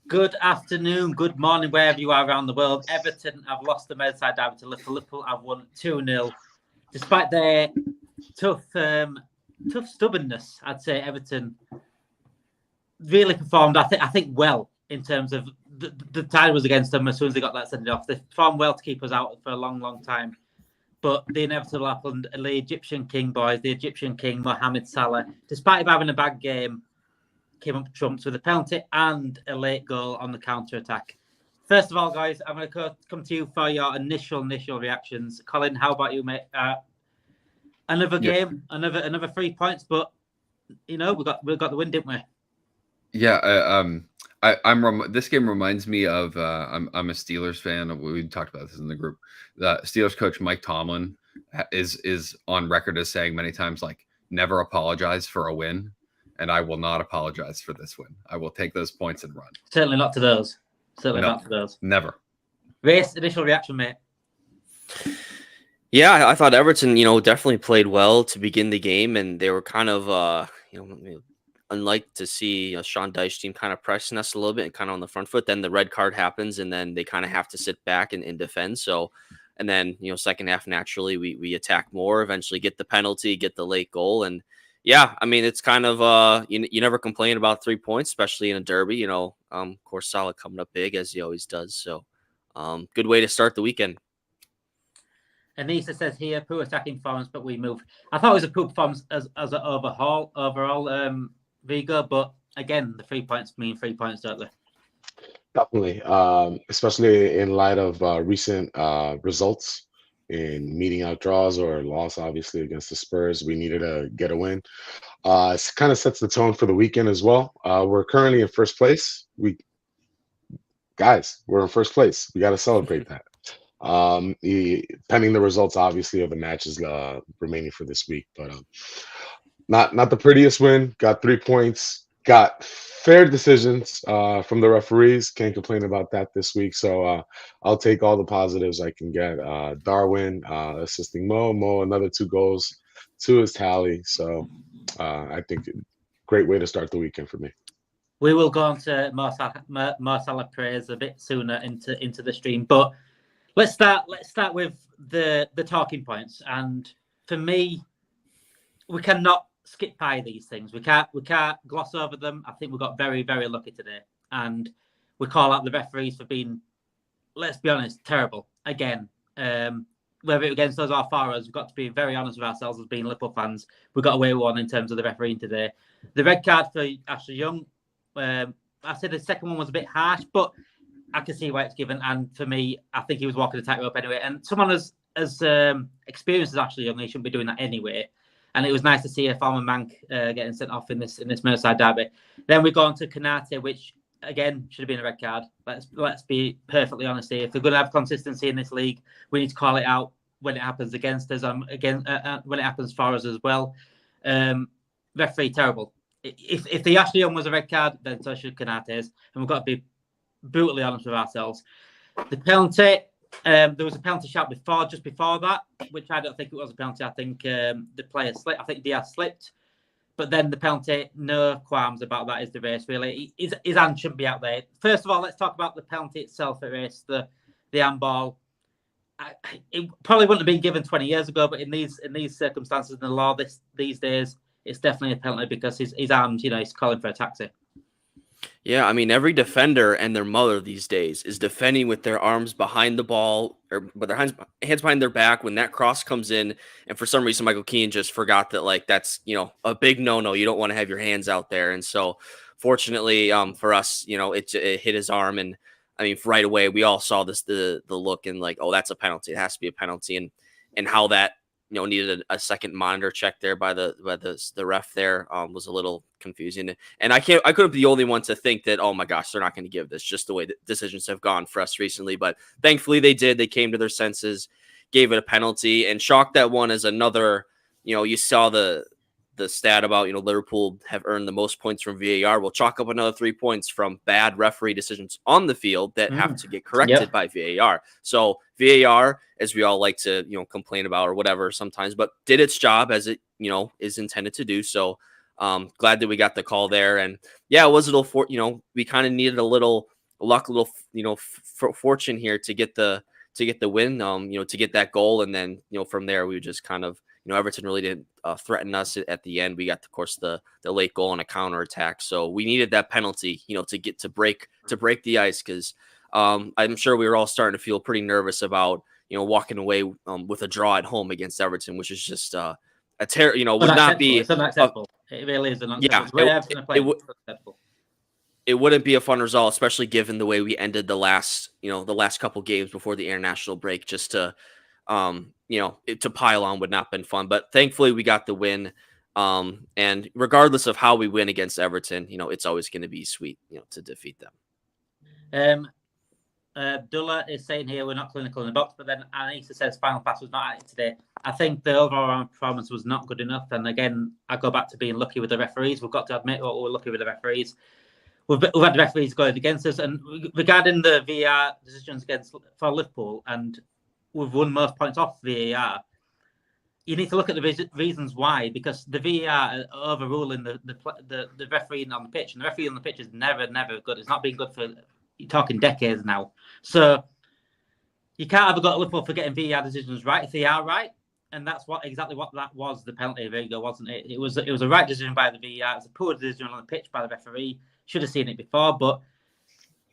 Good afternoon, good morning, wherever you are around the world. Everton have lost the Merseyside Derby to Liverpool. Liverpool have won 2-0. Despite their tough stubbornness, I'd say Everton really performed, I think well, in terms of the tide was against them as soon as they got that sent off. They performed well to keep us out for a long, long time. But the inevitable happened. The Egyptian King, boys, the Egyptian King, Mohamed Salah, despite him having a bad game, came up trumps with a penalty and a late goal on the counter-attack. First of all, guys, I'm going to come to you for your initial reactions. Colin, how about you, mate? Another game, another 3 points, but we got the win, didn't we? Yeah, this game reminds me of I'm a Steelers fan. We talked about this in the group. The Steelers coach Mike Tomlin is on record as saying many times, like, never apologize for a win. And I will not apologize for this win. I will take those points and run. Certainly not to those. Not to those. Never. Race, initial reaction, mate. Yeah, I thought Everton, definitely played well to begin the game, and they were kind of, unlike to see Sean Dyche team kind of pressing us a little bit and kind of on the front foot. Then the red card happens, and then they kind of have to sit back and defend. So, and then second half naturally we attack more, eventually get the penalty, get the late goal, and yeah, I mean, it's kind of you never complain about 3 points, especially in a derby. Of course, Salah coming up big as he always does. So, good way to start the weekend. Anissa says here, poor attacking performance, but we moved. I thought it was a poor performance as an overall, Vigo. But again, the 3 points mean 3 points, don't they? Definitely, especially in light of recent results. In meeting out draws or loss, obviously, against the Spurs. We needed to get a win. It kind of sets the tone for the weekend as well. We're currently in first place. We're in first place. We got to celebrate that. Pending the results, obviously, of the matches remaining for this week. But not the prettiest win. Got 3 points. Got fair decisions from the referees. Can't complain about that this week. So I'll take all the positives I can get. Darwin assisting Mo, another 2 goals to his tally. So I think great way to start the weekend for me. We will go on to more Salah praise a bit sooner into the stream, but let's start with the talking points. And for me, we cannot skip by these things. We can't gloss over them. I think we got very, very lucky today, and we call out the referees for being, let's be honest, terrible again. Whether it against us or for us, we've got to be very honest with ourselves as being Liverpool fans. We got away with one in terms of the refereeing today. The red card for Ashley Young, I said the second one was a bit harsh, but I can see why it's given. And for me, I think he was walking the tightrope anyway. And someone as experienced as Ashley Young, he shouldn't be doing that anyway. And it was nice to see a former Manc getting sent off in this Merseyside derby. Then we go on to Kanate, which again should have been a red card. Let's be perfectly honest here. If we're going to have consistency in this league, we need to call it out when it happens against us. When it happens for us as well. Referee terrible. If the Ashley Young was a red card, then so should Kanate's, and we've got to be brutally honest with ourselves. The penalty. There was a penalty shot just before that, which I don't think it was a penalty. I think the player slipped. I think Diaz slipped. But then the penalty, no qualms about that, is the race, really. His hand shouldn't be out there. First of all, let's talk about the penalty itself at race, the handball. It probably wouldn't have been given 20 years ago, but in these circumstances in the law these days, it's definitely a penalty because his arms, he's calling for a taxi. Yeah, I mean, every defender and their mother these days is defending with their arms behind the ball or with their hands behind their back when that cross comes in. And for some reason, Michael Keane just forgot that, that's, a big no-no. You don't want to have your hands out there. And so fortunately for us, it hit his arm. And I mean, right away, we all saw the look and oh, that's a penalty. It has to be a penalty. And how that, needed a second monitor check there by the ref there was a little confusing. And I couldn't be the only one to think that, oh my gosh, they're not going to give this, just the way that decisions have gone for us recently. But thankfully they did. They came to their senses, gave it a penalty, and chalked that one as another, you saw the stat about, Liverpool have earned the most points from VAR. We'll chalk up another 3 points from bad referee decisions on the field that have to get corrected by VAR. So VAR, as we all like to, complain about or whatever sometimes, but did its job as it, is intended to do. So glad that we got the call there. And yeah, it was a little we kind of needed a little luck, a little fortune here to get the win, to get that goal, and then from there we just kind of Everton really didn't threaten us at the end. We got, of course, the late goal and a counter attack, so we needed that penalty, to break the ice, because I'm sure we were all starting to feel pretty nervous about walking away with a draw at home against Everton, which is just would not be. It's unacceptable. It really is unacceptable. It wouldn't be a fun result, especially given the way we ended the last couple games before the international break. Just to to pile on would not have been fun. But thankfully we got the win. And regardless of how we win against Everton, it's always going to be sweet, to defeat them. Abdullah is saying here we're not clinical in the box, but then Anissa says final pass was not active today. I think the overall performance was not good enough. And again, I go back to being lucky with the referees. We've got to admit what we're lucky with the referees. We've had the referees going against us. And regarding the VAR decisions for Liverpool, and we've won most points off VAR, you need to look at the reasons why, because the VAR overruling the refereeing on the pitch, and the referee on the pitch is never good. It's not been good for, you're talking decades now. So you can't have a go at Liverpool for getting VAR decisions right if they are right, and that's exactly what that was. The penalty, there you go, wasn't it? It was a right decision by the VAR. It was a poor decision on the pitch by the referee. Should have seen it before, but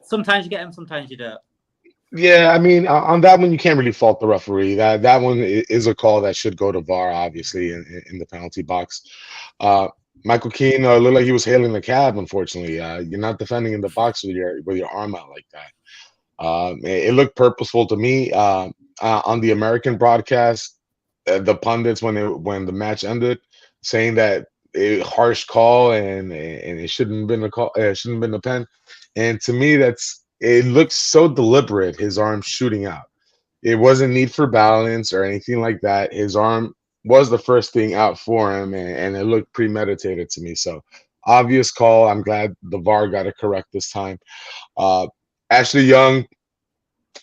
sometimes you get them, sometimes you don't. Yeah, I mean, on that one, you can't really fault the referee. That one is a call that should go to VAR, obviously, in the penalty box. Michael Keane looked like he was hailing the cab. Unfortunately, you're not defending in the box with your arm out like that. It looked purposeful to me. On the American broadcast, the pundits when the match ended, saying that a harsh call and it shouldn't have been a call. It shouldn't have been a pen. And to me, it looks so deliberate, his arm shooting out. It wasn't need for balance or anything like that. His arm was the first thing out for him, and it looked premeditated to me. So obvious call. I'm glad the VAR got it correct this time. Ashley Young,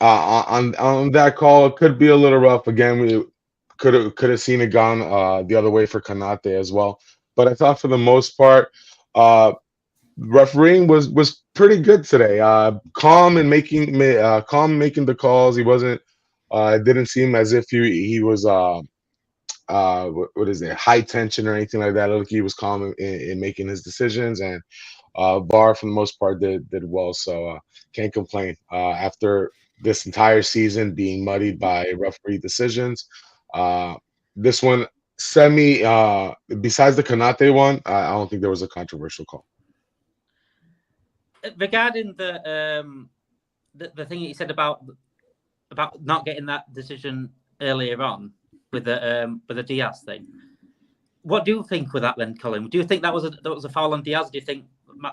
on that call, it could be a little rough. Again, we could have seen it gone the other way for Kanate as well. But I thought for the most part, refereeing was pretty good today. Calm and making the calls. He wasn't. It didn't seem as if he was what is it, high tension or anything like that. Look, he was calm in making his decisions, and VAR for the most part did well. So can't complain. After this entire season being muddied by referee decisions, this one besides the Kanate one, I don't think there was a controversial call. Regarding the thing that you said about not getting that decision earlier on with the Diaz thing, what do you think with that then, Colin? Do you think that was a foul on Diaz? Do you think,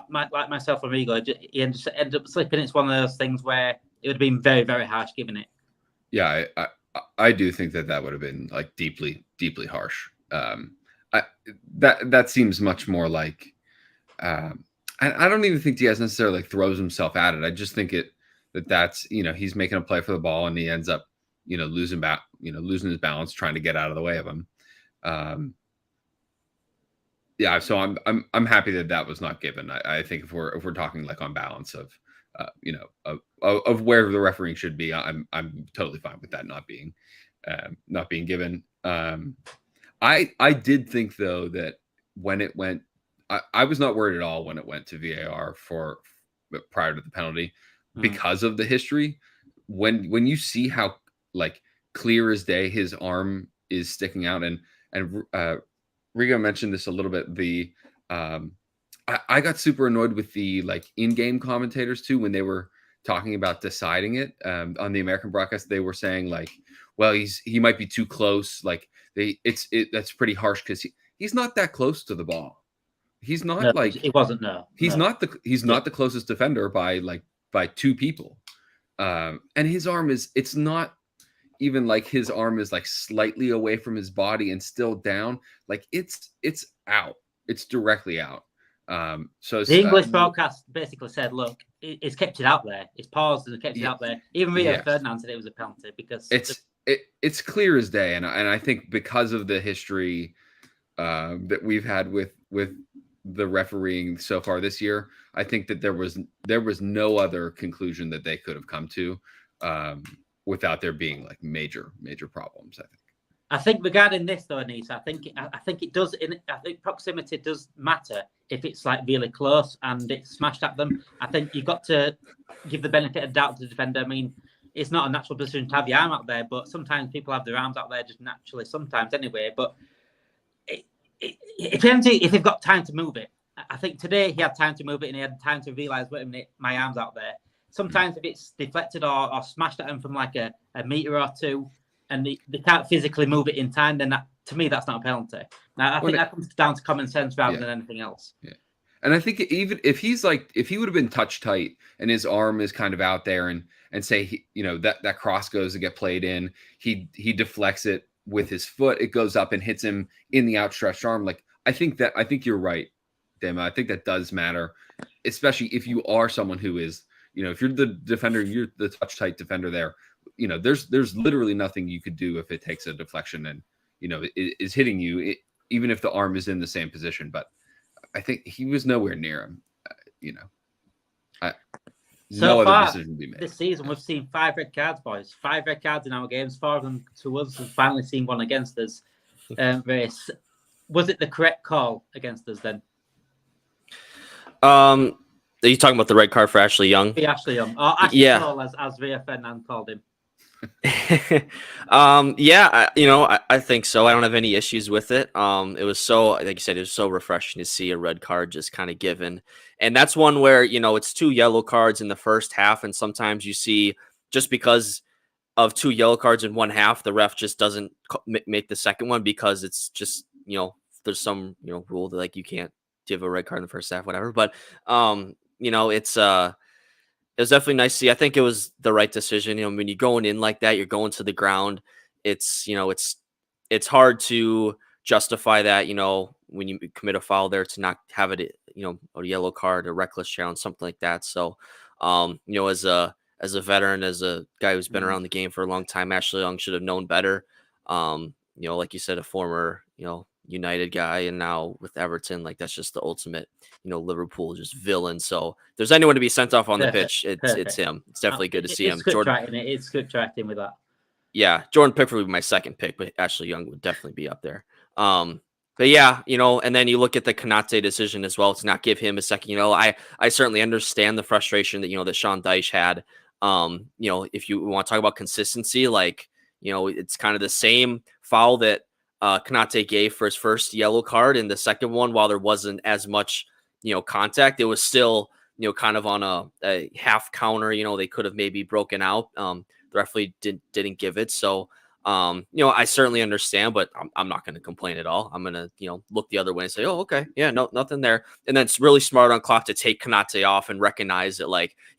like myself and Rigo, he ended up slipping? It's one of those things where it would have been very, very harsh given it. Yeah, I do think that would have been like deeply, deeply harsh. That seems much more like. I don't even think Diaz necessarily throws himself at it. I just think that's he's making a play for the ball and he ends up losing his balance trying to get out of the way of him. Yeah, so I'm happy that was not given. I think if we're talking like on balance of where the refereeing should be, I'm totally fine with that not being given. I did think though that when it went, I was not worried at all when it went to VAR prior to the penalty because of the history. When you see how like clear as day his arm is sticking out, and Rigo mentioned this a little bit. I got super annoyed with the like in-game commentators too when they were talking about deciding it on the American broadcast. They were saying like, well, he might be too close. Like that's pretty harsh because he's not that close to the ball. He's not it wasn't. No, he's not the closest defender by two people. And his arm it's not even like his arm is like slightly away from his body and still down. Like it's out. It's directly out. So the English broadcast basically said, look, it's kept it out there. It's paused and kept it out there. Even Rio Ferdinand said it was a penalty because it's clear as day. And I think because of the history that we've had with the refereeing so far this year, I think that there was no other conclusion that they could have come to without there being like major problems. I think regarding this though, Anissa, I think it does. I think proximity does matter if it's like really close and it's smashed at them. I think you've got to give the benefit of doubt to the defender. I mean, it's not a natural position to have your arm out there, but sometimes people have their arms out there just naturally. Sometimes anyway, but it depends if they've got time to move it. I think today he had time to move it and he had time to realise, wait a minute, my arm's out there. Sometimes if it's deflected or smashed at him from like a metre or two and they can't physically move it in time, then that, to me, that's not a penalty. Now, I think that comes down to common sense rather than anything else. Yeah. And I think even if he would have been touch tight and his arm is kind of out there and say, that cross goes to get played in, he deflects it with his foot, it goes up and hits him in the outstretched arm. Like, I think you're right, Dema. I think that does matter, especially if you are someone who is, if you're the defender, you're the touch tight defender there, there's literally nothing you could do if it takes a deflection and, it is hitting you, even if the arm is in the same position. But I think he was nowhere near him, So no far, other decision to be made. This season, we've seen 5 red cards, boys. 5 red cards in our games. 4 of them to us. We've finally seen one against us. Race. Was it the correct call against us then? Are you talking about the red card for Ashley Young? Ashley Young. Or Ashley Cole, as Ria Ferdinand called him. I think so. I don't have any issues with it. It was so, like you said, it was so refreshing to see a red card just kind of given. And that's one where, it's 2 yellow cards in the first half. And sometimes you see just because of 2 yellow cards in one half, the ref just doesn't make the second one because it's just, there's some, rule that like you can't give a red card in the first half, whatever. But, it was definitely nice to see. I think it was the right decision. When you're going in like that, you're going to the ground. It's hard to justify that, when you commit a foul there to not have it, a yellow card, a reckless challenge, something like that. So, as a veteran, as a guy who's been around the game for a long time, Ashley Young should have known better. Like you said, a former, United guy, and now with Everton, like that's just the ultimate, Liverpool just villain. So if there's anyone to be sent off on the pitch, it's him. It's definitely good to see him. It's good tracking with that. Yeah, Jordan Pickford would be my second pick, but Ashley Young would definitely be up there. But yeah, and then you look at the Konate decision as well to not give him a second. I certainly understand the frustration that that Sean Dyche had. If you want to talk about consistency, like it's kind of the same foul that Konate gave for his first yellow card in the second one, while there wasn't as much, contact, it was still, kind of on a half counter, they could have maybe broken out. The referee didn't give it. So, I certainly understand, but I'm not going to complain at all. I'm going to, look the other way and say, oh, okay. Yeah, no, nothing there. And then it's really smart on Klopp to take Konate off and recognize that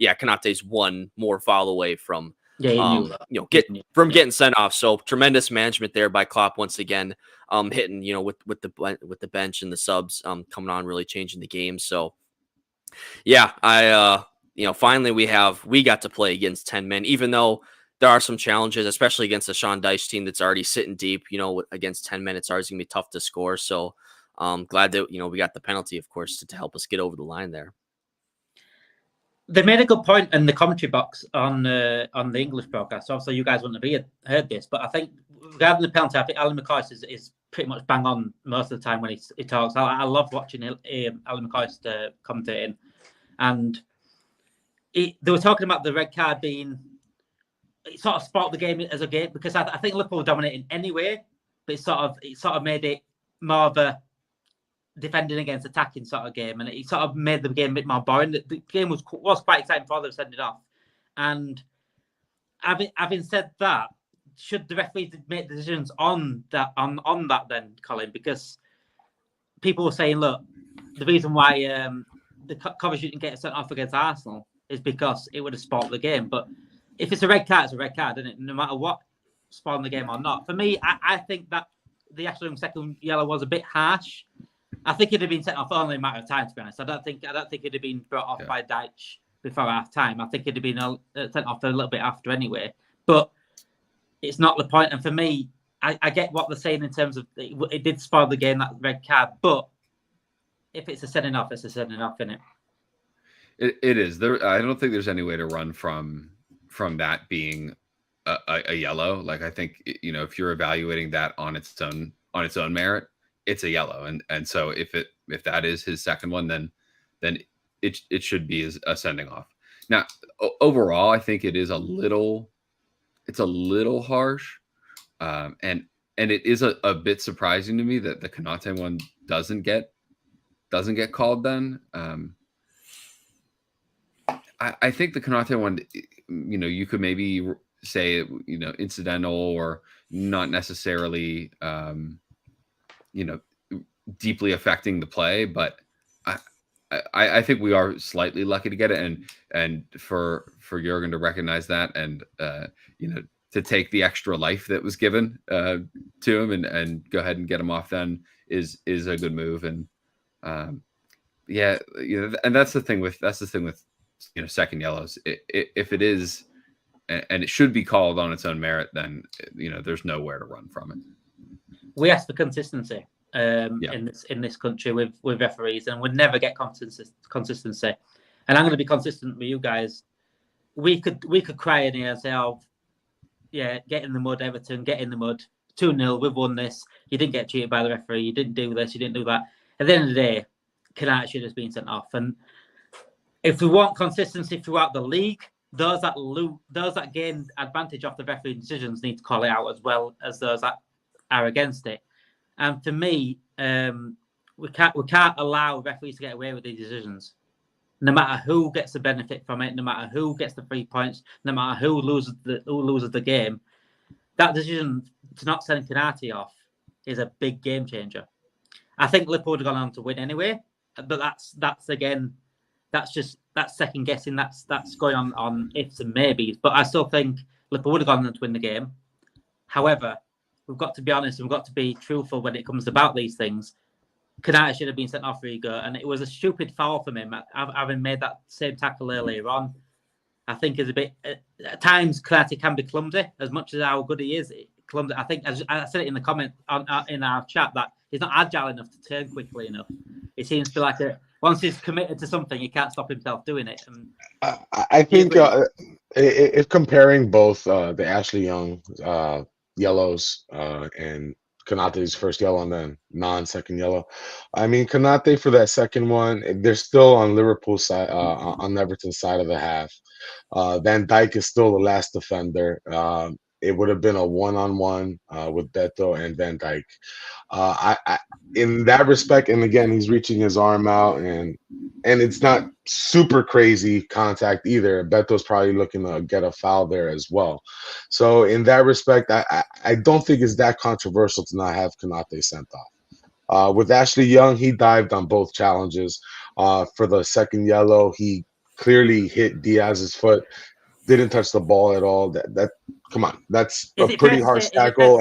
Konate's one more foul away from, getting sent off. So tremendous management there by Klopp once again, hitting, with the bench and the subs coming on, really changing the game. So yeah, finally we got to play against 10 men, even though there are some challenges, especially against the Sean Dyche team that's already sitting deep, against 10 men, it's always gonna be tough to score. So glad that, we got the penalty, of course, to help us get over the line there. They made a good point in the commentary box on the English broadcast. Obviously, you guys wouldn't have heard this, but I think regarding the penalty, I think Alan McCoist is pretty much bang on most of the time when he talks. I love watching Alan McCoist commentating, and they were talking about the red card being it sort of spoiled the game as a game because I think Liverpool were dominating anyway, but it sort of made it more of a defending against attacking sort of game, and it sort of made the game a bit more boring. The game was quite exciting before they were sending it off. And having said that, should the referees make decisions on that then, Colin? Because people were saying, look, the reason why the Coventry didn't get sent off against Arsenal is because it would have spoiled the game. But if it's a red card, it's a red card, isn't it? No matter what, spoiling the game or not. For me, I think that the Ashley second yellow was a bit harsh. I think it'd have been sent off only a matter of time, to be honest. I don't think it'd have been brought off by Dyche before half time. I think it'd have been sent off a little bit after anyway. But it's not the point. And for me, I get what they're saying in terms of it did spoil the game, that red card. But if it's a sending off, it's a sending off, isn't it? It is. There, I don't think there's any way to run from that being a yellow. Like, I think, you know, if you're evaluating that on its own merit, it's a yellow, and so if that is his second one, then it should be a sending off. Now, overall, I think it's a little harsh, and it is a bit surprising to me that the Konate one doesn't get called then. I think the Konate one, you know, you could maybe say, you know, incidental or not necessarily, you know, deeply affecting the play, but I think we are slightly lucky to get it, and for Jurgen to recognize that, and you know, to take the extra life that was given to him and go ahead and get him off then is a good move. And yeah, you know, and that's the thing with you know, second yellows. If it is, and it should be called on its own merit, then, you know, there's nowhere to run from it. We ask for consistency in this country with referees, and we'd never get consistency. And I'm going to be consistent with you guys. We could cry in here and say, "Oh, yeah, get in the mud, Everton, get in the mud. 2-0, we've won this. You didn't get cheated by the referee. You didn't do this. You didn't do that." At the end of the day, Konate should have been sent off. And if we want consistency throughout the league, those that gain advantage off the referee decisions need to call it out, as well as those that are against it. And for me, we can't allow referees to get away with these decisions. No matter who gets the benefit from it, no matter who gets the 3 points, no matter who loses the game, that decision to not send Konate off is a big game changer. I think Liverpool would have gone on to win anyway, but that's second guessing. That's going on ifs and maybes. But I still think Liverpool would have gone on to win the game. However, we've got to be honest and we've got to be truthful when it comes about these things. Konate should have been sent off Riga, and it was a stupid foul from him, having made that same tackle earlier on. I think is a bit at times Konate can be clumsy, as much as how good he is. Clumsy. I think, as I said it in the comment in our chat, that he's not agile enough to turn quickly enough. It seems to be like once he's committed to something, he can't stop himself doing it. And I think if comparing both the Ashley Young yellows and Konate's first yellow and then non-second yellow, I mean, Konate for that second one, they're still on Liverpool's side, on Everton's side of the half. Van Dijk is still the last defender. It would have been a one-on-one with Beto and Van Dijk. I in that respect, and again, he's reaching his arm out, and it's not super crazy contact either. Beto's probably looking to get a foul there as well. So in that respect, I don't think it's that controversial to not have Konate sent off. With Ashley Young, he dived on both challenges. For the second yellow, he clearly hit Diaz's foot. Didn't touch the ball at all. That come on, that's a pretty harsh tackle.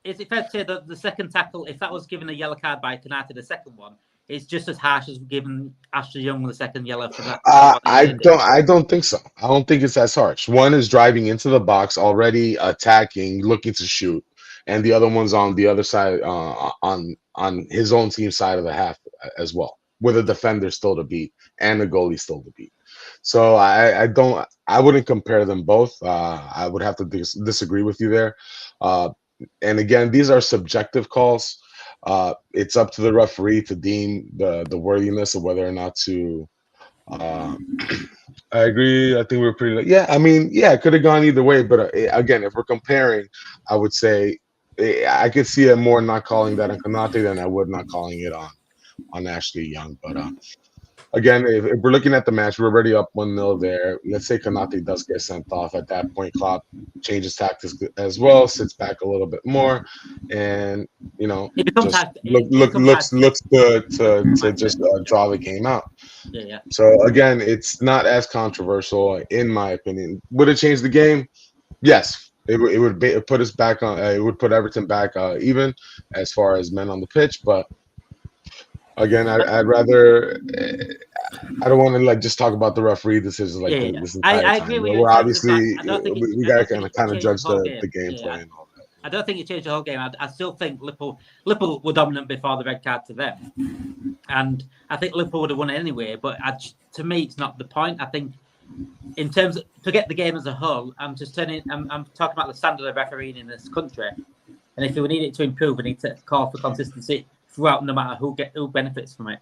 Is it fair to say that the second tackle, if that was given a yellow card by Konate, the second one, is just as harsh as giving Ashley Young the second yellow for that? I don't think so. I don't think it's as harsh. One is driving into the box, already attacking, looking to shoot, and the other one's on the other side, on his own team side of the half as well, with a defender still to beat and a goalie still to beat. So I wouldn't compare them both. I would have to disagree with you there. And again, these are subjective calls. It's up to the referee to deem the worthiness of whether or not to. I agree. I think we're pretty. Yeah, I mean, yeah, it could have gone either way. But again, if we're comparing, I would say I could see it more not calling that on Konate than I would not calling it on Ashley Young. But again, if we're looking at the match, we're already up 1-0 there. Let's say Konate does get sent off. At that point, Klopp changes tactics as well, sits back a little bit more, and looks to just draw the game out. Yeah. So again, it's not as controversial in my opinion. Would it change the game? Yes. It would put us back on. It would put Everton back even as far as men on the pitch, but. Again, I'd rather. I don't want to just talk about the referee decisions this entire I time. agree with you. We're obviously we got to kind of judge the gameplay and all that. I don't think it changed the whole game. I still think Liverpool were dominant before the red card to them, and I think Liverpool would have won it anyway. But to me, it's not the point. I think in terms of forget the game as a whole, I'm talking about the standard of refereeing in this country, and if we need it to improve, we need to call for consistency throughout, no matter who benefits from it.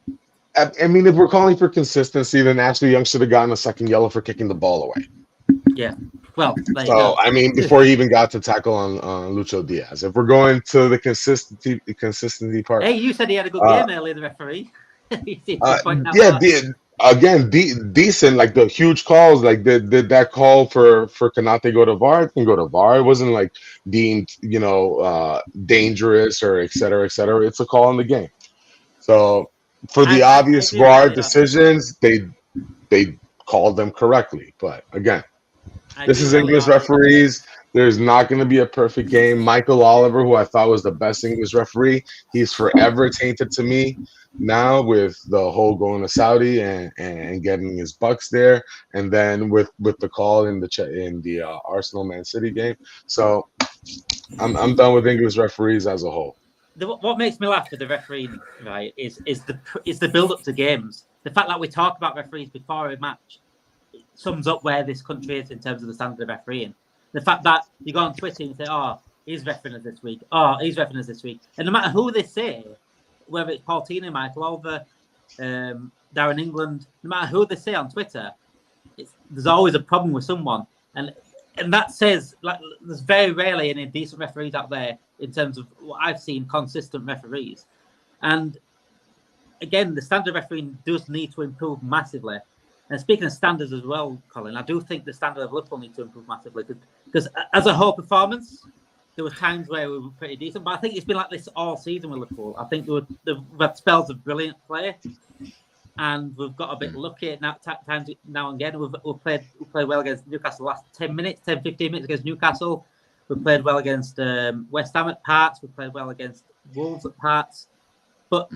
I mean, if we're calling for consistency, then Ashley Young should have gotten a second yellow for kicking the ball away. Yeah. Well, so I mean, before he even got to tackle on Lucho Diaz. If we're going to the consistency part, hey, you said he had a good game earlier, the referee. Decent. Like the huge calls, like did that call for Konate go to VAR? It can go to VAR. It wasn't like deemed, dangerous or et cetera, et cetera. It's a call in the game. So for the obvious VAR decisions, they called them correctly. But again, this is English referees. There's not going to be a perfect game. Michael Oliver, who I thought was the best English referee, he's forever tainted to me now with the whole going to Saudi and getting his bucks there, and then with the call in the Arsenal Man City game. So I'm done with English referees as a whole. What makes me laugh with the refereeing, right, is the build up to games. The fact that we talk about referees before a match sums up where this country is in terms of the standard of refereeing. The fact that you go on Twitter and say, "Oh, he's refereeing us this week. Oh, he's refereeing us this week," and no matter who they say, whether it's Paul Tino, Michael Oliver, Darren England, no matter who they say on Twitter, there's always a problem with someone, and that says like there's very rarely any decent referees out there in terms of what I've seen, consistent referees. And again, the standard of refereeing does need to improve massively. And speaking of standards as well, Colin, I do think the standard of Liverpool needs to improve massively because as a whole performance, there were times where we were pretty decent, but I think it's been like this all season with Liverpool. I think we've had spells of brilliant play, and we've got a bit lucky at times now and again. We've played well against Newcastle the last 10, 15 minutes against Newcastle. We played well against West Ham at parts. We played well against Wolves at parts. But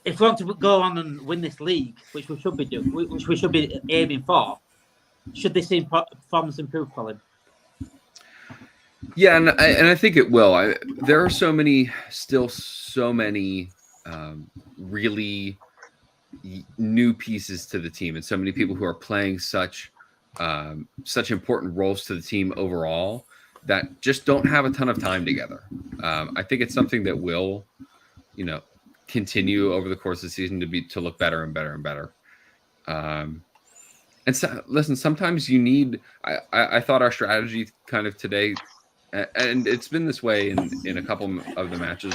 if we want to go on and win this league, which we should be doing, which we should be aiming for, should this performance improve, Colin? Yeah, and I think it will. There are so many really new pieces to the team, and so many people who are playing such important roles to the team overall that just don't have a ton of time together. I think it's something that will, continue over the course of the season to look better and better and better. And so, listen, sometimes you need. I thought our strategy kind of today. And it's been this way in a couple of the matches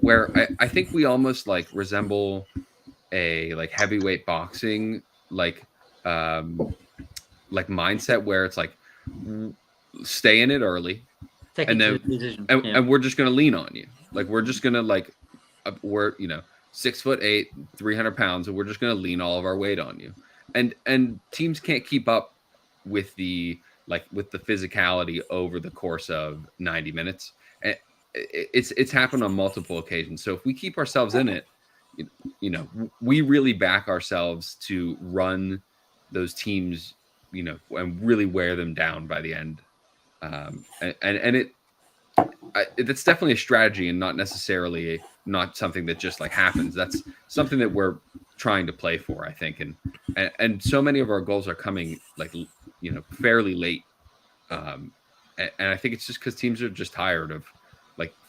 where I think we almost like resemble a like heavyweight boxing mindset where it's like stay in it early and we're just gonna lean on you. Like we're just gonna we're 6'8", 300 pounds, and we're just gonna lean all of our weight on you. And teams can't keep up with the physicality over the course of 90 minutes. And it's happened on multiple occasions. So if we keep ourselves in it, we really back ourselves to run those teams, and really wear them down by the end. That's definitely a strategy and not necessarily not something that just happens. That's something that we're trying to play for, I think. And so many of our goals are coming fairly late. And I think it's just because teams are just tired of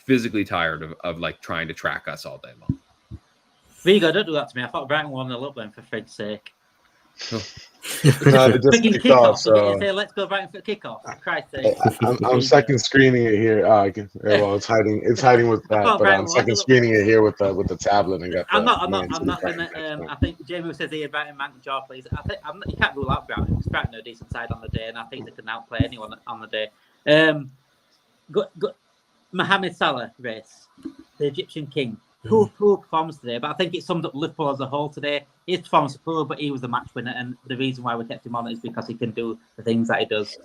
physically tired of trying to track us all day long. Vigo, don't do that to me. I thought Brighton won a little bit, for Fred's sake. No, just kicked off, so. Let's go Brighton for kickoff. For Christ's sake. I'm second screening it here. Well, it's hiding with that, but I'm second screening it here with the tablet and got. I'm not gonna. I think Jamie says here Brighton man jaw, please. I think you can't rule out Brighton because Brighton are a decent side on the day, and I think they can outplay anyone on the day. Mohamed Salah race, the Egyptian king. Poor performance today, but I think it summed up Liverpool as a whole today. His performance was poor, but he was the match winner, and the reason why we kept him on is because he can do the things that he does.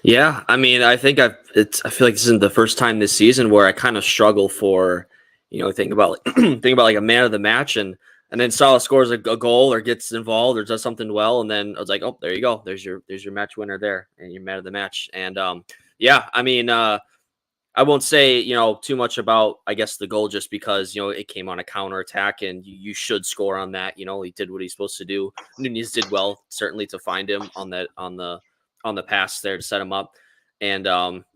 Yeah, I mean, I think I feel like this isn't the first time this season where I kind of struggle for, think about like a man of the match, and then Salah scores a goal or gets involved or does something well, and then I was like, oh, there you go, there's your match winner there, and your man of the match. And Yeah, I mean, I won't say, too much about, I guess, the goal just because, it came on a counterattack and you should score on that. He did what he's supposed to do. Nunez did well, certainly, to find him on the pass there to set him up. And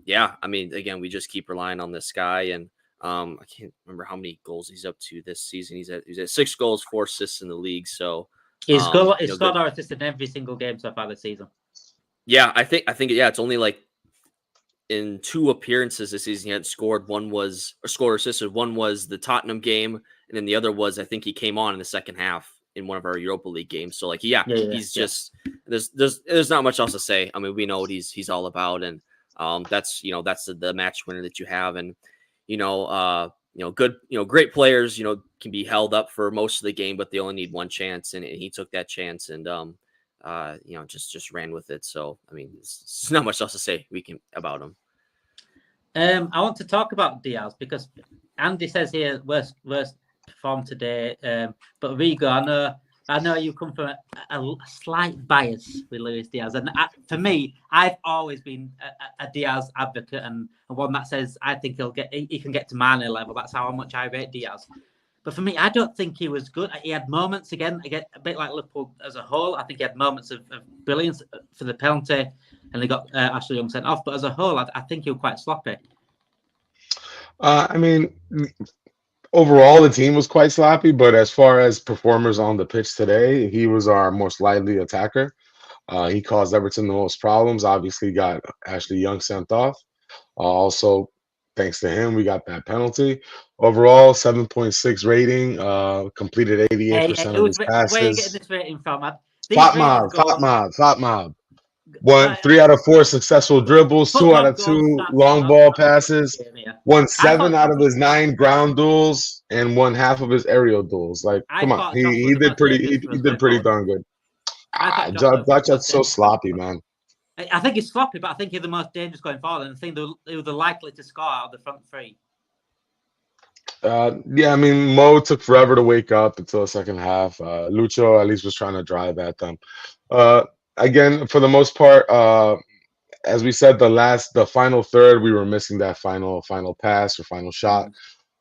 yeah, I mean, again, we just keep relying on this guy. And I can't remember how many goals he's up to this season. He's at 6 goals, 4 assists in the league. So he's scored or assisted in every single game so far this season. Yeah, I think it's only like in 2 appearances this season he had scored. One was or assisted. One was the Tottenham game, and then the other was I think he came on in the second half in one of our Europa League games. So like, he's just there's not much else to say. I mean, we know what he's all about, and that's the match winner that you have, and great players can be held up for most of the game, but they only need one chance, and he took that chance, and just ran with it. So, I mean, it's not much else to say about him. I want to talk about Diaz because Andy says here worst perform today. But Rigo, I know you come from a slight bias with Luis Diaz, and for me, I've always been a Diaz advocate and one that says I think he can get to Mane level. That's how much I rate Diaz. But for me, I don't think he was good. He had moments, again, a bit like Liverpool as a whole. I think he had moments of brilliance for the penalty, and they got Ashley Young sent off. But as a whole, I think he was quite sloppy. I mean, overall, the team was quite sloppy. But as far as performers on the pitch today, he was our most lively attacker. He caused Everton the most problems. Obviously, got Ashley Young sent off. Also, thanks to him, we got that penalty. Overall, 7.6 rating. Completed 88% of his passes. Where are you getting this rating from? Top mob. 3 out of 4 successful dribbles, 2 out of 2 long ball passes, won 7 out of his 9 ground duels, and won half of his aerial duels. Like, come on, he did pretty darn good. That's so sloppy, man. I think he's sloppy, but I think he's the most dangerous going forward, and I think they were likely to score out of the front 3. Yeah, I mean, Mo took forever to wake up until the second half. Lucho at least was trying to drive at them. Again, for the most part, as we said, the final third, we were missing that final pass or final shot.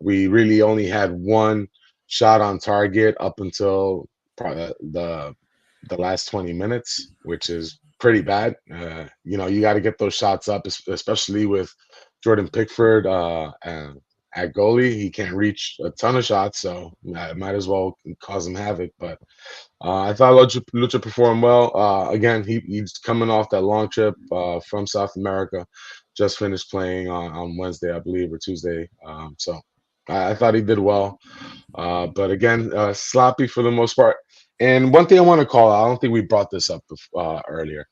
We really only had 1 shot on target up until probably the last 20 minutes, which is pretty bad. You got to get those shots up, especially with Jordan Pickford at goalie. He can't reach a ton of shots, so might as well cause him havoc. But I thought Lucha performed well. Again, he's coming off that long trip from South America. Just finished playing on Wednesday, I believe, or Tuesday. So I thought he did well. But again, sloppy for the most part. And one thing I want to call out, I don't think we brought this up earlier.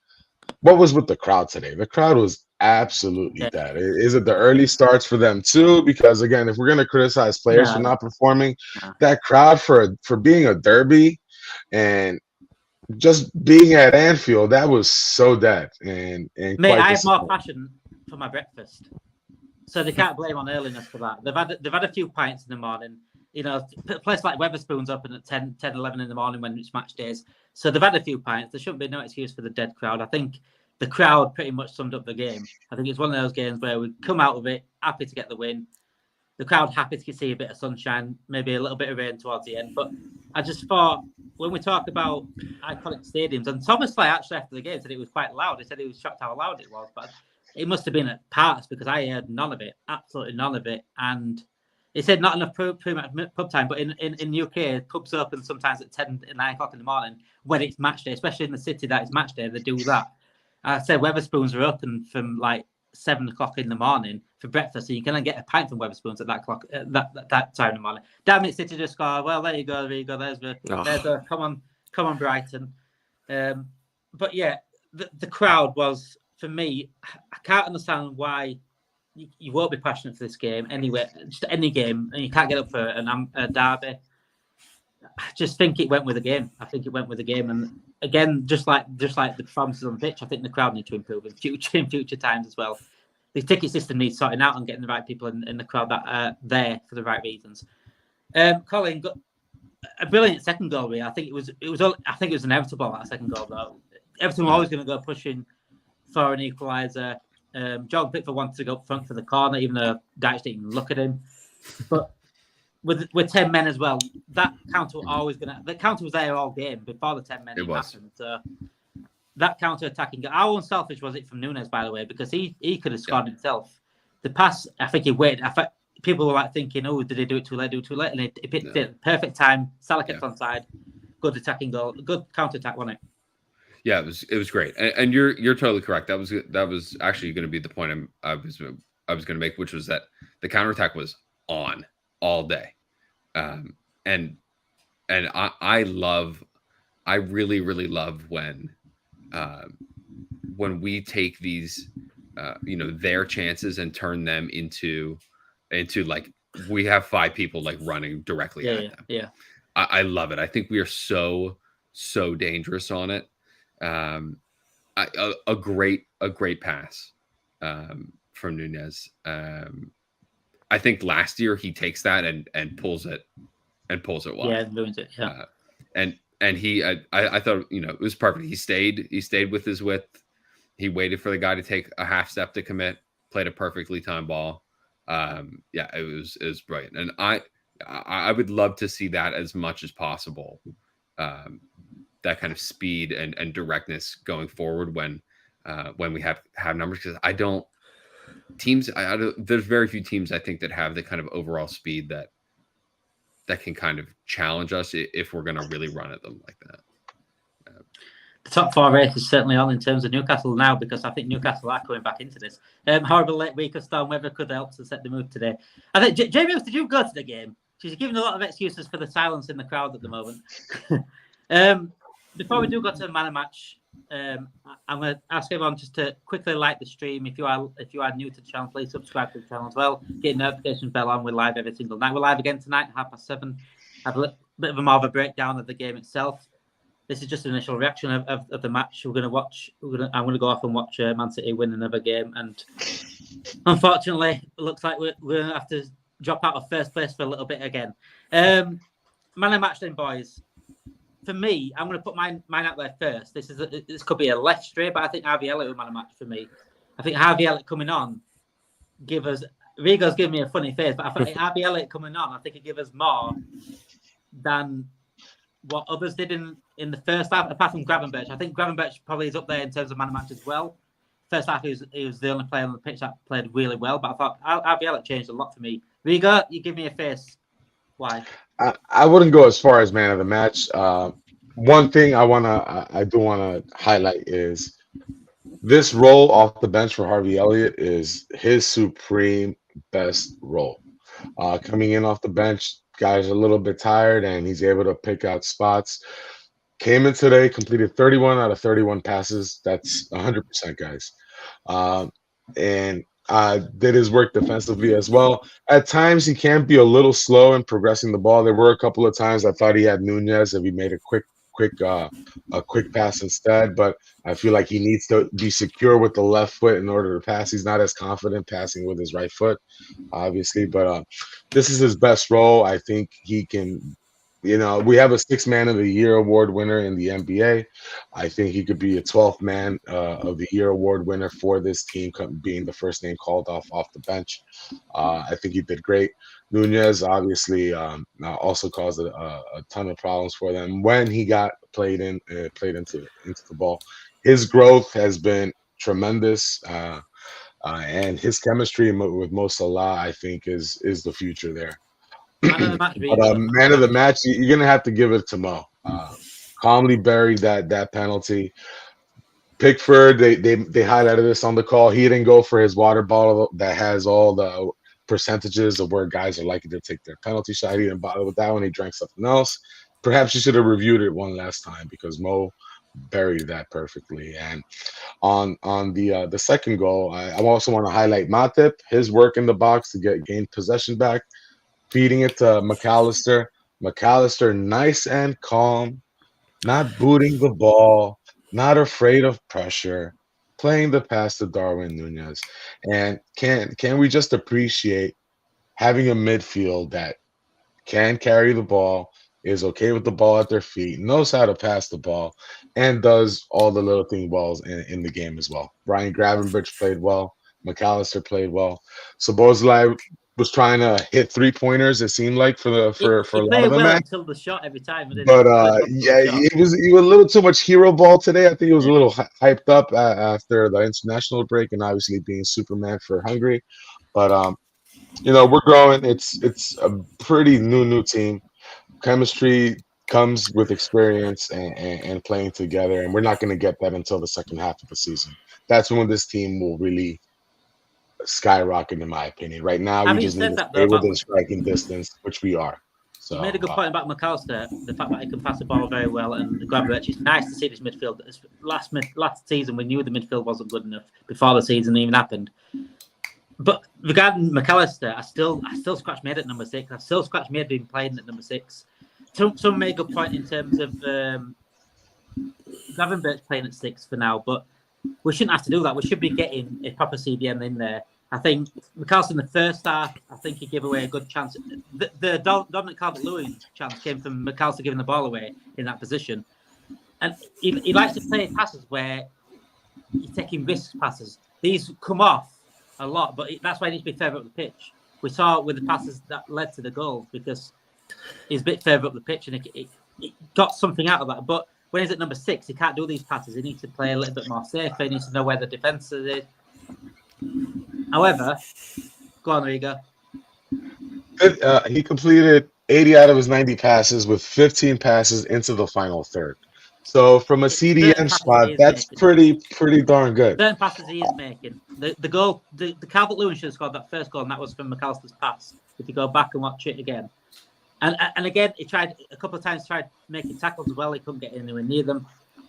What was with the crowd today? The crowd was absolutely dead. Is it the early starts for them too? Because again, if we're going to criticize players for not performing, that crowd for being a derby and just being at Anfield, that was so dead. And mate, I have more passion for my breakfast, so they can't blame on earliness for that. They've had a few pints in the morning. A place like Wetherspoon's open at 10, 11 in the morning when it's match days. So they've had a few pints. There shouldn't be no excuse for the dead crowd. I think the crowd pretty much summed up the game. I think it's one of those games where we come out of it happy to get the win. The crowd happy to see a bit of sunshine, maybe a little bit of rain towards the end. But I just thought when we talk about iconic stadiums, and Thomas Fly actually after the game said it was quite loud. He said he was shocked how loud it was, but it must have been at parts because I heard none of it, absolutely none of it. And he said not enough pub time, but in UK, pubs open sometimes at 10, 9 o'clock in the morning when it's match day, especially in the city that is match day, they do that. I said Wetherspoons are open from like 7 o'clock in the morning for breakfast, so you can get a pint from Wetherspoons at that time in the morning. Damn it, City just score. Well, there you go. There's come on, Brighton. But yeah, the crowd was, for me, I can't understand why you won't be passionate for this game anyway. Just any game, and you can't get up for a derby. I just think it went with the game. And again, just like the performances on the pitch, I think the crowd need to improve in future times as well. The ticket system needs sorting out and getting the right people in the crowd that are there for the right reasons. Colin got a brilliant second goal. Really. I think it was inevitable that second goal though. Everton were always going to go pushing for an equaliser. Jordan Pickford wanted to go up front for the corner, even though Dyche didn't even look at him. But with 10 men as well, that counter was there all game before the 10 men even happened. So that counter-attacking, how unselfish was it from Núñez, by the way, because he could have scored himself. The pass, I think he waited. People were thinking, oh, did he do it too late? And it picked it perfect time. Salah kept onside. Good attacking goal. Good counter-attack, wasn't it? Yeah, it was great, and you're totally correct. That was actually going to be the point I was going to make, which was that the counterattack was on all day, and I really love when we take these their chances and turn them into like we have 5 people like running directly at them. Yeah, I love it. I think we are so dangerous on it. A great pass from Núñez. I think last year he takes that and pulls it wide. Yeah, ruins it. Yeah. And he I thought it was perfect. He stayed with his width. He waited for the guy to take a half step to commit. Played a perfectly timed ball. It was brilliant, and I would love to see that as much as possible. That kind of speed and directness going forward when we have numbers, because there's very few teams I think that have the kind of overall speed that can kind of challenge us if we're going to really run at them like that. The top 4 race is certainly on in terms of Newcastle now, because I think Newcastle are coming back into this. Horrible late week of storm weather could help to set the mood today. I think, Jamie, did you go to the game? She's giving a lot of excuses for the silence in the crowd at the moment. Before we do go to the man of match, I'm going to ask everyone just to quickly like the stream. If you are new to the channel, please subscribe to the channel as well. Get notification bell on. We're live every single night. We're live again tonight at 7:30. Have a bit of more of a breakdown of the game itself. This is just an initial reaction of the match. I'm going to go off and watch Man City win another game, and unfortunately, it looks like we're going to have to drop out of first place for a little bit again. Man of match then, boys. For me, I'm going to put mine out there first. This could be a left stray, but I think Harvey Elliott was man of match for me. I think Harvey Elliott coming on Rigo's giving me a funny face, but I think Harvey Elliott coming on, I think it give us more than what others did in the first half, apart from Gravenberch. I think Gravenberch probably is up there in terms of man of match as well. First half, he was the only player on the pitch that played really well, but I thought Harvey Elliott changed a lot for me. Rigo, you give me a face. Why? I wouldn't go as far as man of the match. One thing I do want to highlight is this role off the bench for Harvey Elliott is his supreme best role. Coming in off the bench, guys are a little bit tired, and he's able to pick out spots. Came in today, completed 31 out of 31 passes. That's 100%, guys. And did his work defensively as well. At times, he can be a little slow in progressing the ball. There were a couple of times I thought he had Núñez if he made a quick pass instead, but I feel like he needs to be secure with the left foot in order to pass. He's not as confident passing with his right foot, obviously, but this is his best role. I think he can. We have a 6th Man of the Year award winner in the NBA. I think he could be a 12th Man of the Year award winner for this team, being the first name called off the bench. I think he did great. Núñez obviously also caused a ton of problems for them when he got played into the ball. His growth has been tremendous, and his chemistry with Mo Salah, I think, is the future there. Man of the match, you're gonna have to give it to Mo. Calmly buried that penalty. Pickford, they highlighted this on the call. He didn't go for his water bottle that has all the percentages of where guys are likely to take their penalty shot. He didn't bother with that one. He drank something else. Perhaps you should have reviewed it one last time, because Mo buried that perfectly. And on the second goal, I also want to highlight Matip, his work in the box to gain possession back, feeding it to McAllister. McAllister, nice and calm, not booting the ball, not afraid of pressure, playing the pass to Darwin Núñez. And can we just appreciate having a midfield that can carry the ball, is okay with the ball at their feet, knows how to pass the ball, and does all the little thing wells in the game as well. Brian Gravenberch played well. McAllister played well. So Bosley was trying to hit 3-pointers. It seemed like for a He lot of played the well match. until the shot every time. Didn't But he? yeah, he was a little too much hero ball today. I think he was a little hyped up after the international break, and obviously being Superman for Hungary. But we're growing. It's a pretty new team. Chemistry comes with experience and playing together, and we're not going to get that until the second half of the season. That's when this team will really skyrocket, in my opinion. Right now, we Having just need said to that, stay though, within striking distance, which we are. So you made a good point about McAllister, the fact that he can pass the ball very well and Gravenberch. It's nice to see this midfield. Last season, we knew the midfield wasn't good enough before the season even happened. But regarding McAllister, I still scratch my head at number 6. I still scratch my head being playing at number 6. Some made a good point in terms of Gravenberch playing at 6 for now, but we shouldn't have to do that. We should be getting a proper CDM in there. I think McAllister in the first half, I think he gave away a good chance. The Dominic Calvert-Lewin chance came from McAllister giving the ball away in that position. And he likes to play passes where he's taking risk passes. These come off a lot, but that's why he needs to be further up the pitch. We saw it with the passes that led to the goal because he's a bit further up the pitch and it got something out of that. But when he's at number 6, he can't do these passes. He needs to play a little bit more safe. He needs to know where the defence is. However, go on, Riga. He completed 80 out of his 90 passes with 15 passes into the final third. So from a CDM spot, that's pretty darn good. Certain passes he is making. The goal, the Calvert-Lewin should have scored that first goal, and that was from McAllister's pass. If you go back and watch it again. And again, he tried a couple of times, tried making tackles as well. He couldn't get anywhere near them.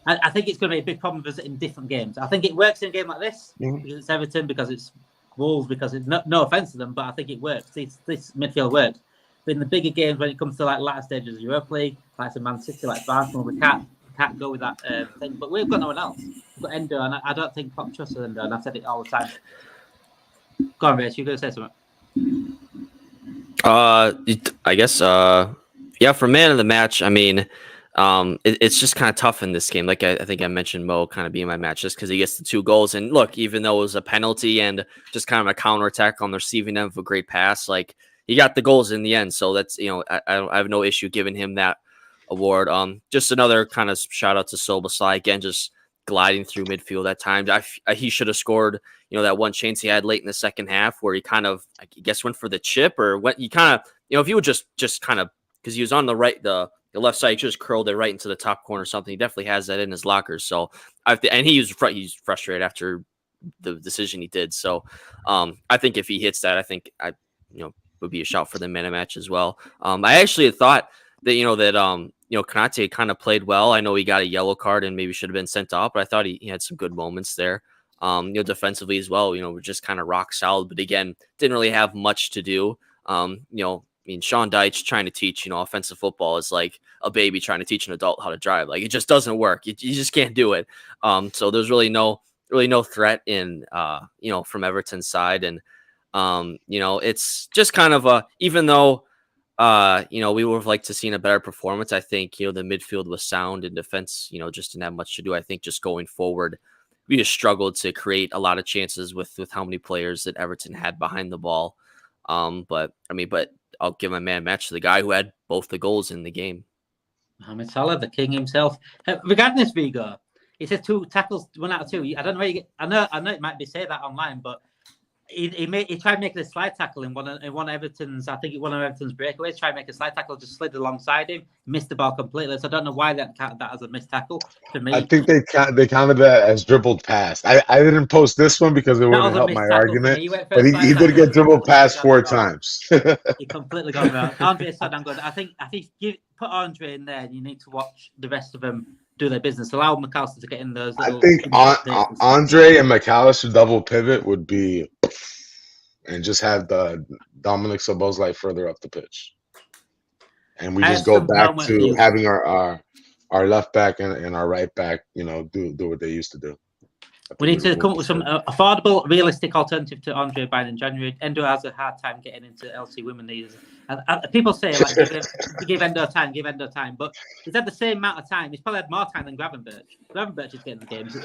I think it's going to be a big problem for us in different games. I think it works in a game like this because it's Everton, because it's Wolves, because it's no offense to them, but I think it works. This midfield works. But in the bigger games, when it comes to like latter stages of Europa League, like some Man City, like Arsenal, we can't go with that thing. But we've got no one else. We've got Endo, and I don't think Klopp trusts Endo, and I've said it all the time. Go on, Rich, you're going to say something. I guess, yeah, for man of the match, I mean, it's just kind of tough in this game. Like I think I mentioned Mo kind of being my match just because he gets the 2 goals. And look, even though it was a penalty and just kind of a counterattack on the receiving end of a great pass, like he got the goals in the end. So that's, I have no issue giving him that award. Just another kind of shout out to Szoboszlai again, just gliding through midfield at times. He should have scored, that one chance he had late in the second half where he kind of, I guess, went for the chip or went. He kind of, if you would just kind of, because he was on the right, the left side, he just curled it right into the top corner or something. He definitely has that in his locker. So and he's frustrated after the decision he did. So I think if he hits that, I think would be a shout for the man of match as well. I actually had thought that Konate kind of played well. I know he got a yellow card and maybe should have been sent off, but I thought he had some good moments there. Defensively as well, we're just kind of rock solid, but again, didn't really have much to do. Sean Dyche trying to teach, offensive football is like a baby trying to teach an adult how to drive. Like it just doesn't work. You just can't do it. So there's really no threat in, from Everton's side. And, it's just kind of even though, we would have liked to seen a better performance. I think, the midfield was sound and defense, just didn't have much to do. I think just going forward, we just struggled to create a lot of chances with how many players that Everton had behind the ball. But I'll give my man match to the guy who had both the goals in the game. Mohamed Salah, the king himself. Regarding this, Vigo, he says 2 tackles, 1 out of 2. I don't know where you get. I know it might be say that online, but he tried making a slide tackle in one of Everton's. I think one of Everton's breakaways. Tried to make a slide tackle, just slid alongside him, missed the ball completely. So I don't know why that counted that as a missed tackle. For me, I think they counted that as dribbled past. I didn't post this one because it wouldn't help my argument. But he did get dribbled past 4 times. He completely got it wrong. Andre said, "I'm good." I think put Andre in there, and you need to watch the rest of them do their business. Allow McAllister to get in those. I think Andre and McAllister double pivot would be, and just have the Dominic Szoboszlai further up the pitch, and we just go back to having our left back and our right back, do what they used to do. We need to come up with some affordable, realistic alternative to Andre buying in January. Endo has a hard time getting into LC women leaders. And people say, like, give Endo time. But he's had the same amount of time. He's probably had more time than Gravenberch. Gravenberch is getting the games.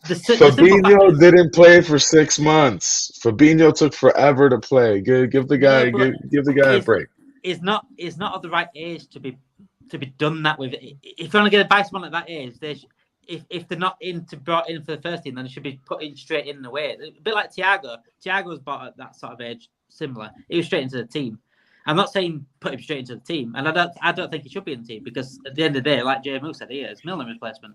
Fabinho didn't play for 6 months. Fabinho took forever to play. Give the guy a break. He's not of the right age to be done that with. If you're only going to buy someone at that age, if they're not brought in for the first team, then they should be put in straight in the way. A bit like Thiago. Thiago was bought at that sort of age, similar. He was straight into the team. I'm not saying put him straight into the team, and I don't think he should be in the team because at the end of the day, like Jay Moore said, he is Milner replacement.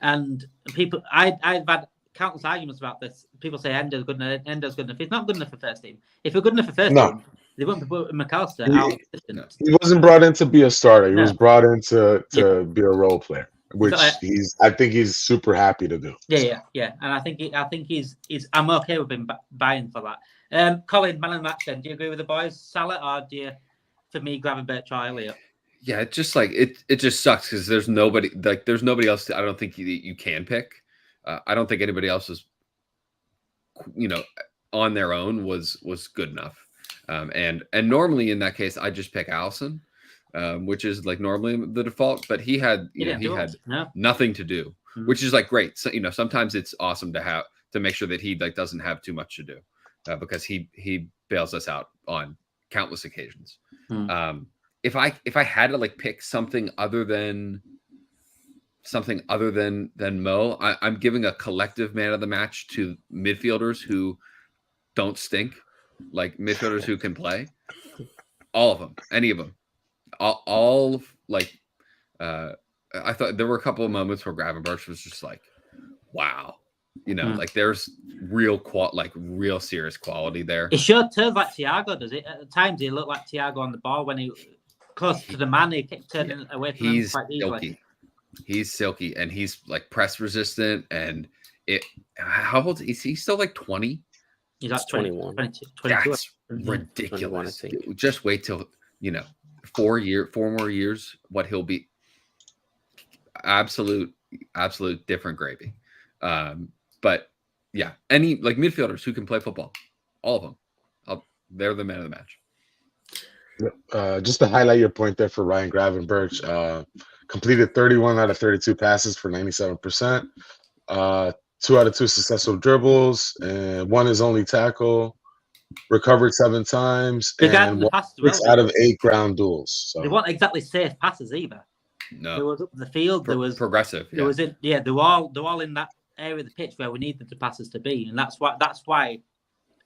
And people, I've had countless arguments about this. People say Endo's good enough. He's not good enough for first team. If you're good enough for first team, they wouldn't be putting McAllister out of position. He wasn't brought in to be a starter. He was brought in to be a role player, which I think he's super happy to do. Yeah. And I think he's I'm okay with him buying for that. Colin, man of the match. Then, do you agree with the boys, Salah, or do you, for me, Gravenberch or Elliott? Yeah, it's just like it just sucks because there's nobody else. I don't think you can pick. I don't think anybody else is, on their own was good enough. And normally in that case, I just pick Allison, which is like normally the default. But he had nothing to do, which is like great. So sometimes it's awesome to make sure that he like doesn't have too much to do, because he bails us out on countless occasions. If I had to like pick something other than Mo, I'm giving a collective man of the match to midfielders who don't stink, like midfielders who can play. All of them, any of them, all like. I thought there were a couple of moments where Gravenberch was just like, wow, like there's real serious quality there. It sure turns like Thiago, does it? At times he looked like Thiago on the ball when he close to the man. He kept turning away from him quite easily. He's silky, and he's like press resistant. And how old is he? Still like 20? He's like 21. 22. That's ridiculous. 21, just wait till 4 more years. What he'll be. Absolute different gravy. But yeah, any like midfielders who can play football, all of them, they're the man of the match. Just to highlight your point there for Ryan Gravenberch, completed 31 out of 32 passes for 97%, 2 out of 2 successful dribbles, and 1 is only tackle, recovered 7 times, and 6 out of 8 ground duels. So. They weren't exactly safe passes either. No, there was up the field. There was progressive. There was they're all in that area of the pitch where we needed the passes to be, and that's why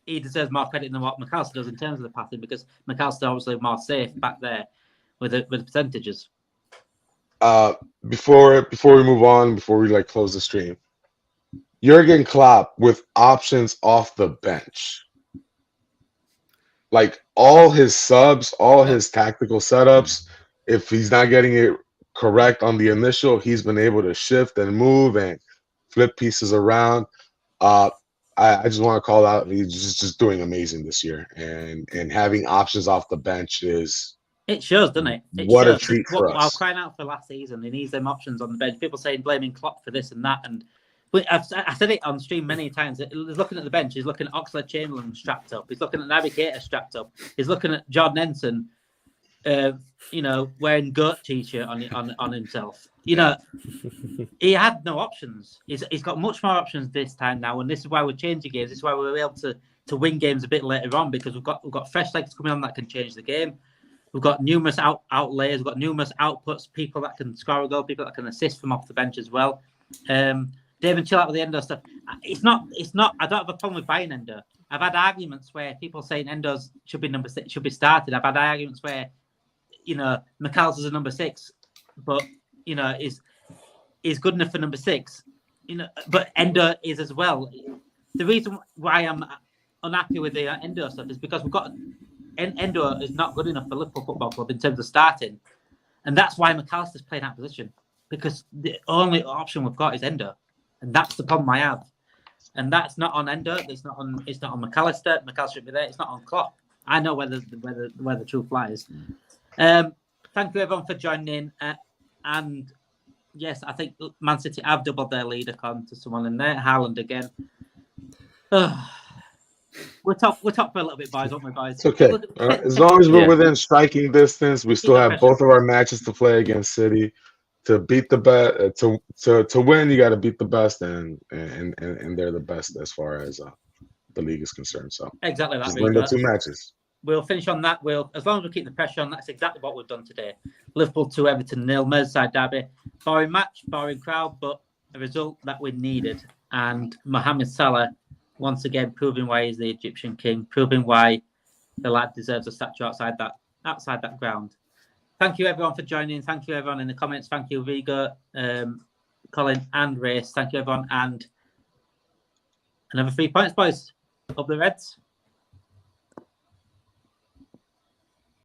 he deserves more credit than what McAllister does in terms of the passing, because McAllister obviously more safe back there with the percentages. Before we move on, before we like close the stream, Jurgen Klopp with options off the bench, like all his subs, all his tactical setups. If he's not getting it correct on the initial, he's been able to shift and move and flip pieces around. I just want to call out, he's just doing amazing this year, and having options off the bench is. It shows, doesn't it? What shows. A treat for us. I was crying out for last season. He needs them options on the bench. People saying blaming Klopp for this and that, and I said it on stream many times. He's looking at the bench. He's looking at Oxlade-Chamberlain strapped up. He's looking at Navigator strapped up. He's looking at Jordan Henson, wearing goat t-shirt on himself. He had no options. He's got much more options this time now, and this is why we're changing games. This is why we're able to win games a bit later on, because we've got fresh legs coming on that can change the game. We've got numerous outlays. We've got numerous outputs. People that can score a goal. People that can assist from off the bench as well. David, chill out with the Endo stuff. It's not. I don't have a problem with buying Endo. I've had arguments where people saying Endo's should be number 6, should be started. I've had arguments where, McAllister's a number 6, but is good enough for number 6. But Endo is as well. The reason why I'm unhappy with the Endo stuff is because we've got Endo is not good enough for Liverpool Football Club in terms of starting, and that's why McAllister's playing that position, because the only option we've got is Endo, and that's the problem I have. And that's not on Endo. It's not on McAllister. McAllister should be there. It's not on Klopp. I know where the truth lies. Thank you everyone for joining in, and yes, I think Man City have doubled their lead according to someone in there. Haaland again. We're top for a little bit, boys, aren't we, boys? It's okay. All right. As long as we're Yeah. within striking distance, we still the have pressure. both of our matches to play against City. To beat the best, to win, you got to beat the best, and they're the best as far as the league is concerned. So Exactly that. just win the 2 matches. We'll finish on that. As long as we keep the pressure on, that's exactly what we've done today. Liverpool 2, Everton 0, Merseyside Derby. Boring match, boring crowd, but a result that we needed. And Mohamed Salah, once again, proving why he's the Egyptian king, proving why the lad deserves a statue outside that ground. Thank you, everyone, for joining. Thank you, everyone, in the comments. Thank you, Vigo, Colin, and Race. Thank you, everyone. And another 3 points, boys. Up the Reds.